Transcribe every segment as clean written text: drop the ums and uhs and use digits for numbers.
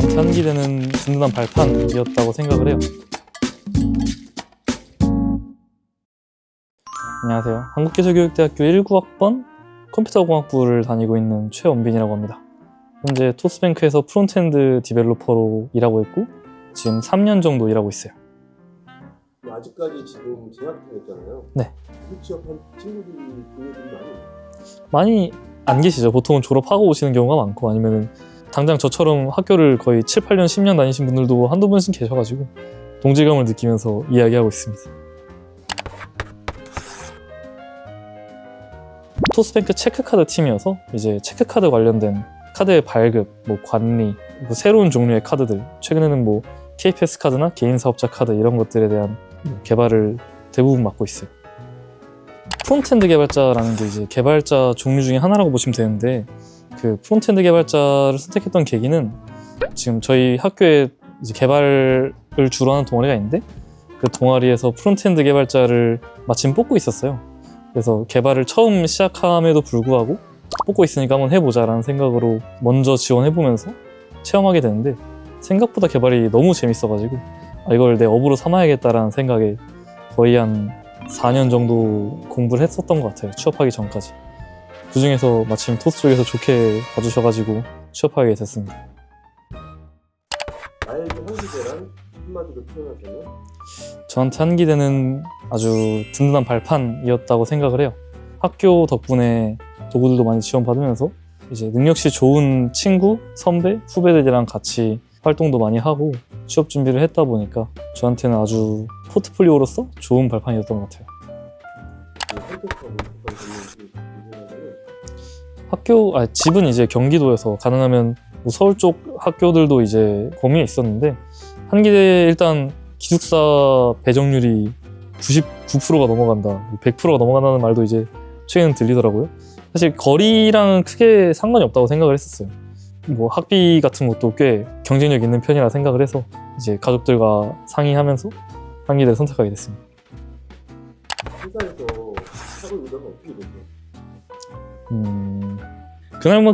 저한테 한기되는 든든한 발판이었다고 생각을 해요. 안녕하세요. 한국기술교육대학교 19학번 컴퓨터공학부를 다니고 있는 최원빈이라고 합니다. 현재 토스뱅크에서 프론트엔드 디벨로퍼로 일하고 있고 지금 3년 정도 일하고 있어요. 아직까지 지금 재학 중이었잖아요. 네. 취업한 친구들이 동료들이 많이 안 계시죠. 보통은 졸업하고 오시는 경우가 많고 아니면은 당장 저처럼 학교를 거의 7, 8년, 10년 다니신 분들도 한두 분씩 계셔가지고 동질감을 느끼면서 이야기하고 있습니다. 토스뱅크 체크카드 팀이어서 이제 체크카드 관련된 카드의 발급, 관리, 새로운 종류의 카드들, 최근에는 KPS 카드나 개인 사업자 카드 이런 것들에 대한 개발을 대부분 맡고 있어요. 프론트엔드 개발자라는 게 이제 개발자 종류 중에 하나라고 보시면 되는데, 그 프론트엔드 개발자를 선택했던 계기는 지금 저희 학교에 이제 개발을 주로 하는 동아리가 있는데 그 동아리에서 프론트엔드 개발자를 마침 뽑고 있었어요. 그래서 개발을 처음 시작함에도 불구하고 뽑고 있으니까 한번 해보자라는 생각으로 먼저 지원해보면서 체험하게 되는데 생각보다 개발이 너무 재밌어가지고 이걸 내 업으로 삼아야겠다라는 생각에 거의 한 4년 정도 공부를 했었던 것 같아요. 취업하기 전까지. 그 중에서 마침 토스 쪽에서 좋게 봐주셔가지고 취업하게 됐습니다. 나에게 한기대란 한마디로 표현하자면? 저한테 한기대는 아주 든든한 발판이었다고 생각을 해요. 학교 덕분에 도구들도 많이 지원받으면서 이제 능력치 좋은 친구, 선배, 후배들이랑 같이 활동도 많이 하고 취업 준비를 했다 보니까 저한테는 아주 포트폴리오로서 좋은 발판이었던 것 같아요. 집은 이제 경기도여서 가능하면 서울 쪽 학교들도 이제 범위에 있었는데 한기대 일단 기숙사 배정률이 99%가 넘어간다, 100%가 넘어간다는 말도 이제 최근 들리더라고요. 사실 거리랑은 크게 상관이 없다고 생각을 했었어요. 학비 같은 것도 꽤 경쟁력 있는 편이라 생각을 해서 이제 가족들과 상의하면서 한기대를 선택하게 됐습니다. 회사에서 학업 의사가 어떻게 되세요?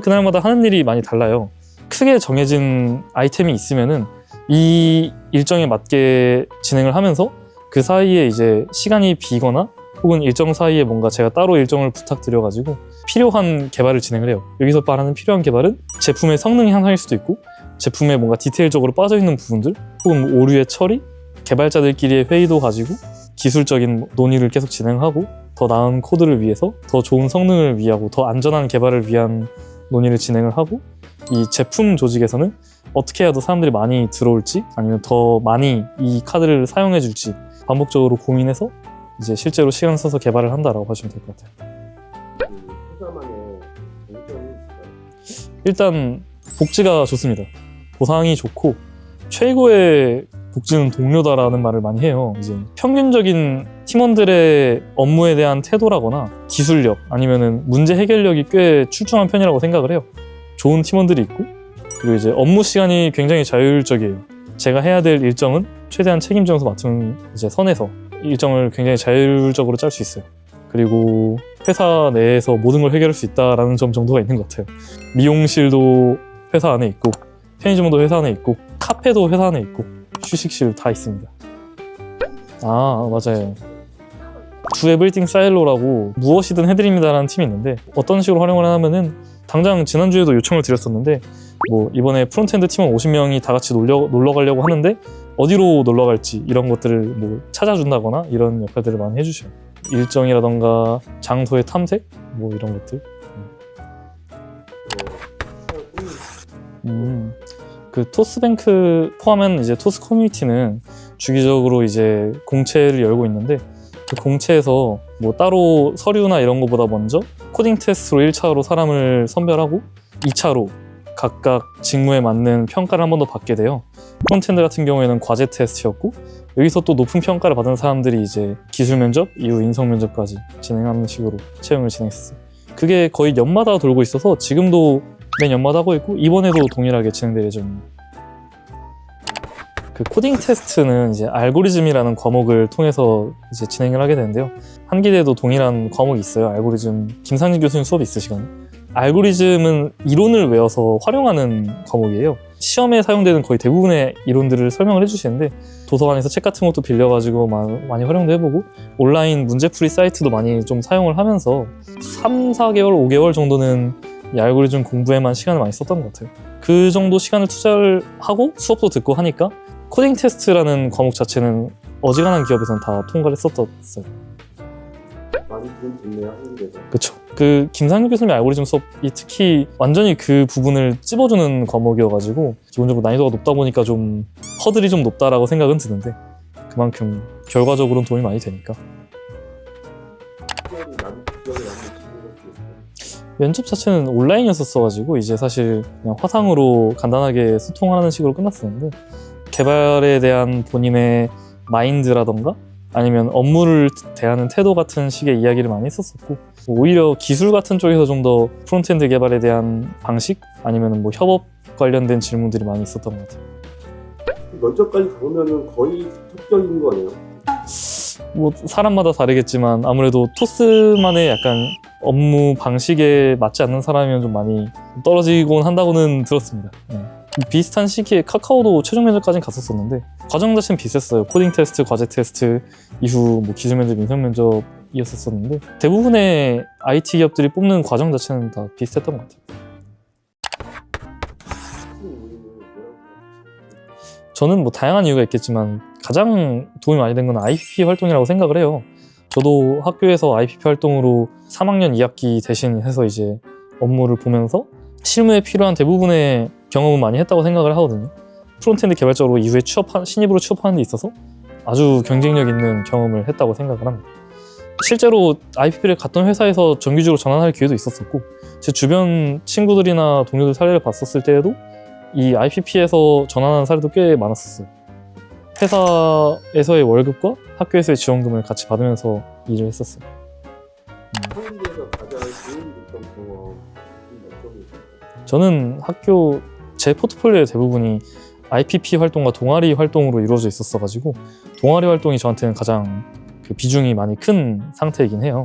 그날마다 하는 일이 많이 달라요. 크게 정해진 아이템이 있으면은 이 일정에 맞게 진행을 하면서 그 사이에 이제 시간이 비거나 혹은 일정 사이에 뭔가 제가 따로 일정을 부탁드려가지고 필요한 개발을 진행을 해요. 여기서 말하는 필요한 개발은 제품의 성능 향상일 수도 있고 제품에 뭔가 디테일적으로 빠져있는 부분들 혹은 오류의 처리, 개발자들끼리의 회의도 가지고 기술적인 논의를 계속 진행하고 더 나은 코드를 위해서 더 좋은 성능을 위하고 더 안전한 개발을 위한 논의를 진행을 하고 이 제품 조직에서는 어떻게 해야 더 사람들이 많이 들어올지 아니면 더 많이 이 카드를 사용해 줄지 반복적으로 고민해서 이제 실제로 시간 써서 개발을 한다라고 하시면 될 것 같아요. 회사만의 장점이 있을까요? 일단 복지가 좋습니다. 보상이 좋고 최고의 복지는 동료다라는 말을 많이 해요. 이제 평균적인 팀원들의 업무에 대한 태도라거나 기술력 아니면은 문제 해결력이 꽤 출중한 편이라고 생각을 해요. 좋은 팀원들이 있고 그리고 이제 업무 시간이 굉장히 자율적이에요. 제가 해야 될 일정은 최대한 책임져서 맡은 이제 선에서 일정을 굉장히 자율적으로 짤 수 있어요. 그리고 회사 내에서 모든 걸 해결할 수 있다라는 점 정도가 있는 것 같아요. 미용실도 회사 안에 있고 편의점도 회사 안에 있고 카페도 회사 안에 있고 휴식실 다 있습니다. 맞아요. Do Everything Silo라고 무엇이든 해드립니다라는 팀이 있는데 어떤 식으로 활용을 하냐면은 당장 지난주에도 요청을 드렸었는데 이번에 프론트엔드 팀원 50명이 다 같이 놀러 가려고 하는데 어디로 놀러 갈지 이런 것들을 찾아준다거나 이런 역할들을 많이 해주셔요. 일정이라던가 장소의 탐색 이런 것들. 그 토스뱅크 포함한 이제 토스 커뮤니티는 주기적으로 이제 공채를 열고 있는데 그 공채에서 따로 서류나 이런 거보다 먼저 코딩 테스트로 1차로 사람을 선별하고 2차로 각각 직무에 맞는 평가를 한 번 더 받게 돼요. 프론트엔드 같은 경우에는 과제 테스트였고 여기서 또 높은 평가를 받은 사람들이 이제 기술 면접 이후 인성 면접까지 진행하는 식으로 채용을 진행했어요. 그게 거의 연마다 돌고 있어서 지금도 매 연마다 하고 있고 이번에도 동일하게 진행될 예정입니다. 그 코딩 테스트는 이제 알고리즘이라는 과목을 통해서 이제 진행을 하게 되는데요. 한기대도 동일한 과목이 있어요. 알고리즘 김상진 교수님 수업이 있으시거든요. 알고리즘은 이론을 외워서 활용하는 과목이에요. 시험에 사용되는 거의 대부분의 이론들을 설명을 해주시는데 도서관에서 책 같은 것도 빌려가지고 많이 활용도 해보고 온라인 문제풀이 사이트도 많이 좀 사용을 하면서 3, 4개월, 5개월 정도는 이 알고리즘 공부에만 시간을 많이 썼던 것 같아요. 그 정도 시간을 투자를 하고 수업도 듣고 하니까 코딩 테스트라는 과목 자체는 어지간한 기업에서는 다 통과를 했었어요. 많이 좋네요, 한국에서. 그쵸. 그 김상규 교수님의 알고리즘 수업이 특히 완전히 그 부분을 찝어주는 과목이어가지고 기본적으로 난이도가 높다 보니까 좀 허들이 좀 높다라고 생각은 드는데 그만큼 결과적으로는 도움이 많이 되니까. 기억에 남는 것도 있어요. 면접 자체는 온라인이었었어가지고 이제 사실 그냥 화상으로 간단하게 소통하는 식으로 끝났었는데 개발에 대한 본인의 마인드라던가 아니면 업무를 대하는 태도 같은 식의 이야기를 많이 했었었고 오히려 기술 같은 쪽에서 좀 더 프론트엔드 개발에 대한 방식 아니면 뭐 협업 관련된 질문들이 많이 있었던 것 같아요. 면접까지 가보면은 거의 합격인 거네요. 뭐 사람마다 다르겠지만 아무래도 토스만의 약간 업무 방식에 맞지 않는 사람이면 좀 많이 떨어지곤 한다고는 들었습니다. 비슷한 시기에 카카오도 최종 면접까지는 갔었었는데 과정 자체는 비슷했어요. 코딩 테스트, 과제 테스트 이후 뭐 기술 면접, 인성 면접이었었는데 대부분의 IT 기업들이 뽑는 과정 자체는 다 비슷했던 것 같아요. 저는 뭐 다양한 이유가 있겠지만 가장 도움이 많이 된 건 IPP 활동이라고 생각을 해요. 저도 학교에서 IPP 활동으로 3학년 2학기 대신 해서 이제 업무를 보면서 실무에 필요한 대부분의 경험은 많이 했다고 생각을 하거든요. 프론트엔드 개발자로 이후에 신입으로 취업하는 데 있어서 아주 경쟁력 있는 경험을 했다고 생각을 합니다. 실제로 IPP를 갔던 회사에서 정규직으로 전환할 기회도 있었었고 제 주변 친구들이나 동료들 사례를 봤었을 때에도 이 IPP에서 전환하는 사례도 꽤 많았었어요. 회사에서의 월급과 학교에서의 지원금을 같이 받으면서 일을 했었어요. 한국에서 가장 도움이 됐던 경험이 어떤 게 있을까요? 저는 학교 제 포트폴리오의 대부분이 IPP 활동과 동아리 활동으로 이루어져 있었어가지고 동아리 활동이 저한테는 가장 그 비중이 많이 큰 상태이긴 해요.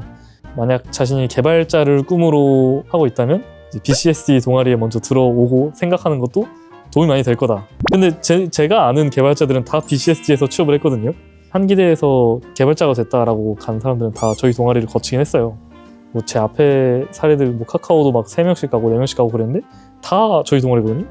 만약 자신이 개발자를 꿈으로 하고 있다면 BCSD 동아리에 먼저 들어오고 생각하는 것도 도움이 많이 될 거다. 근데 제가 아는 개발자들은 다 BCSD에서 취업을 했거든요. 한 기대에서 개발자가 됐다라고 간 사람들은 다 저희 동아리를 거치긴 했어요. 뭐 제 앞에 사례들 뭐 카카오도 막 3명씩 가고 4명씩 가고 그랬는데 다 저희 동아리거든요.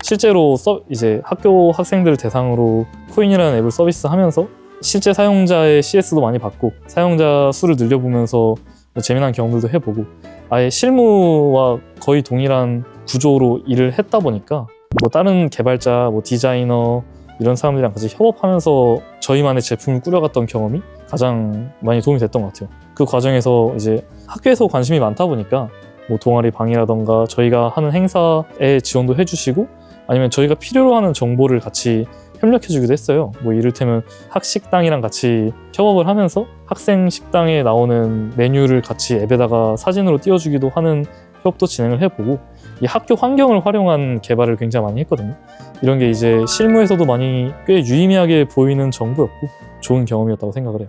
실제로 이제 학교 학생들을 대상으로 코인이라는 앱을 서비스하면서 실제 사용자의 CS도 많이 받고 사용자 수를 늘려보면서 뭐 재미난 경험들도 해보고 아예 실무와 거의 동일한 구조로 일을 했다 보니까 뭐 다른 개발자, 뭐 디자이너 이런 사람들이랑 같이 협업하면서 저희만의 제품을 꾸려갔던 경험이 가장 많이 도움이 됐던 것 같아요. 그 과정에서 이제 학교에서 관심이 많다 보니까 뭐 동아리 방이라던가 저희가 하는 행사에 지원도 해주시고 아니면 저희가 필요로 하는 정보를 같이 협력해주기도 했어요. 뭐 이를테면 학식당이랑 같이 협업을 하면서 학생 식당에 나오는 메뉴를 같이 앱에다가 사진으로 띄워주기도 하는 협업도 진행을 해보고 이 학교 환경을 활용한 개발을 굉장히 많이 했거든요. 이런 게 이제 실무에서도 많이 꽤 유의미하게 보이는 정보였고 좋은 경험이었다고 생각을 해요.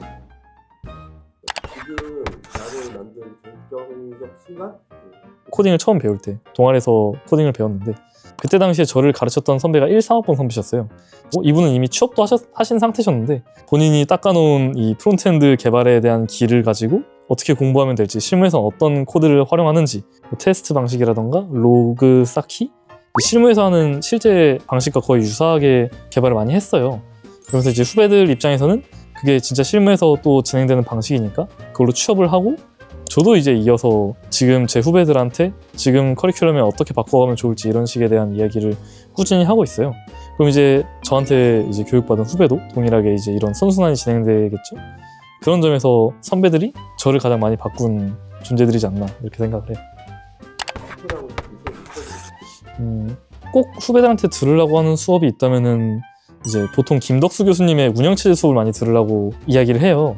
지금 나를 만든 결정적 순간? 코딩을 처음 배울 때 동아리에서 코딩을 배웠는데 그때 당시에 저를 가르쳤던 선배가 1-3학번 선배셨어요. 이분은 이미 취업도 하신 상태셨는데 본인이 닦아놓은 이 프론트엔드 개발에 대한 길을 가지고 어떻게 공부하면 될지 실무에서 어떤 코드를 활용하는지 뭐 테스트 방식이라던가 로그 쌓기 실무에서 하는 실제 방식과 거의 유사하게 개발을 많이 했어요. 그러면서 이제 후배들 입장에서는 그게 진짜 실무에서 또 진행되는 방식이니까 그걸로 취업을 하고 저도 이제 이어서 지금 제 후배들한테 지금 커리큘럼에 어떻게 바꿔가면 좋을지 이런 식에 대한 이야기를 꾸준히 하고 있어요. 그럼 이제 저한테 이제 교육받은 후배도 동일하게 이제 이런 선순환이 진행되겠죠. 그런 점에서 선배들이 저를 가장 많이 바꾼 존재들이지 않나 이렇게 생각을 해요. 꼭 후배들한테 들으려고 하는 수업이 있다면은 이제 보통 김덕수 교수님의 운영체제 수업을 많이 들으려고 이야기를 해요.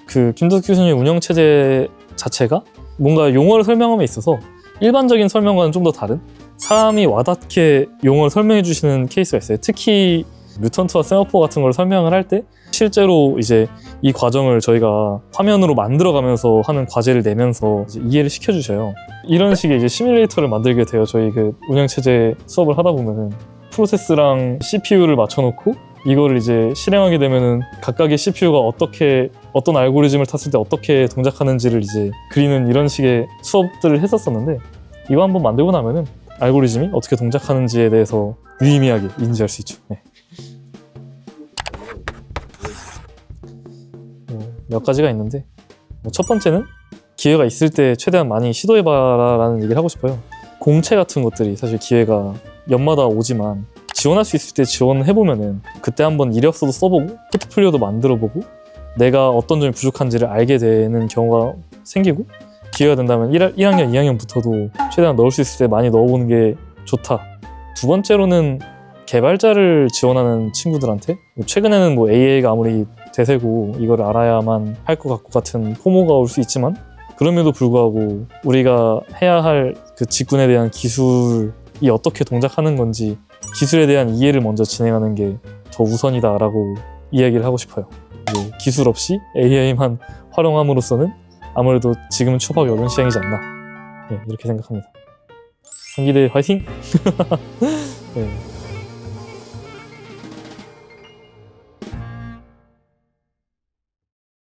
그 김덕수 교수님의 운영체제 자체가 뭔가 용어를 설명함에 있어서 일반적인 설명과는 좀 더 다른 사람이 와닿게 용어를 설명해 주시는 케이스가 있어요. 특히 뮤턴트와 세마포 같은 걸 설명을 할 때 실제로 이제 이 과정을 저희가 화면으로 만들어가면서 하는 과제를 내면서 이제 이해를 시켜주셔요. 이런 식의 이제 시뮬레이터를 만들게 돼요. 저희 그 운영체제 수업을 하다 보면은 프로세스랑 CPU를 맞춰놓고 이거를 이제 실행하게 되면은 각각의 CPU가 어떤 알고리즘을 탔을 때 어떻게 동작하는지를 이제 그리는 이런 식의 수업들을 했었었는데, 이거 한번 만들고 나면은 알고리즘이 어떻게 동작하는지에 대해서 유의미하게 인지할 수 있죠. 네. 몇 가지가 있는데, 첫 번째는 기회가 있을 때 최대한 많이 시도해봐라라는 얘기를 하고 싶어요. 공채 같은 것들이 사실 기회가 연마다 오지만 지원할 수 있을 때 지원해보면은 그때 한번 이력서도 써보고 포트폴리오도 만들어보고 내가 어떤 점이 부족한지를 알게 되는 경우가 생기고, 기회가 된다면 1학년, 2학년부터도 최대한 넣을 수 있을 때 많이 넣어보는 게 좋다. 두 번째로는 개발자를 지원하는 친구들한테 최근에는 뭐 AI가 아무리 대세고 이걸 알아야만 할 것 같고 같은 포모가 올 수 있지만, 그럼에도 불구하고 우리가 해야 할 그 직군에 대한 기술이 어떻게 동작하는 건지 기술에 대한 이해를 먼저 진행하는 게 더 우선이다라고 이야기를 하고 싶어요. 이제 기술 없이 AI만 활용함으로써는 아무래도 지금은 초박이 어려운 시장이지 않나, 네, 이렇게 생각합니다. 한기대 화이팅! 네.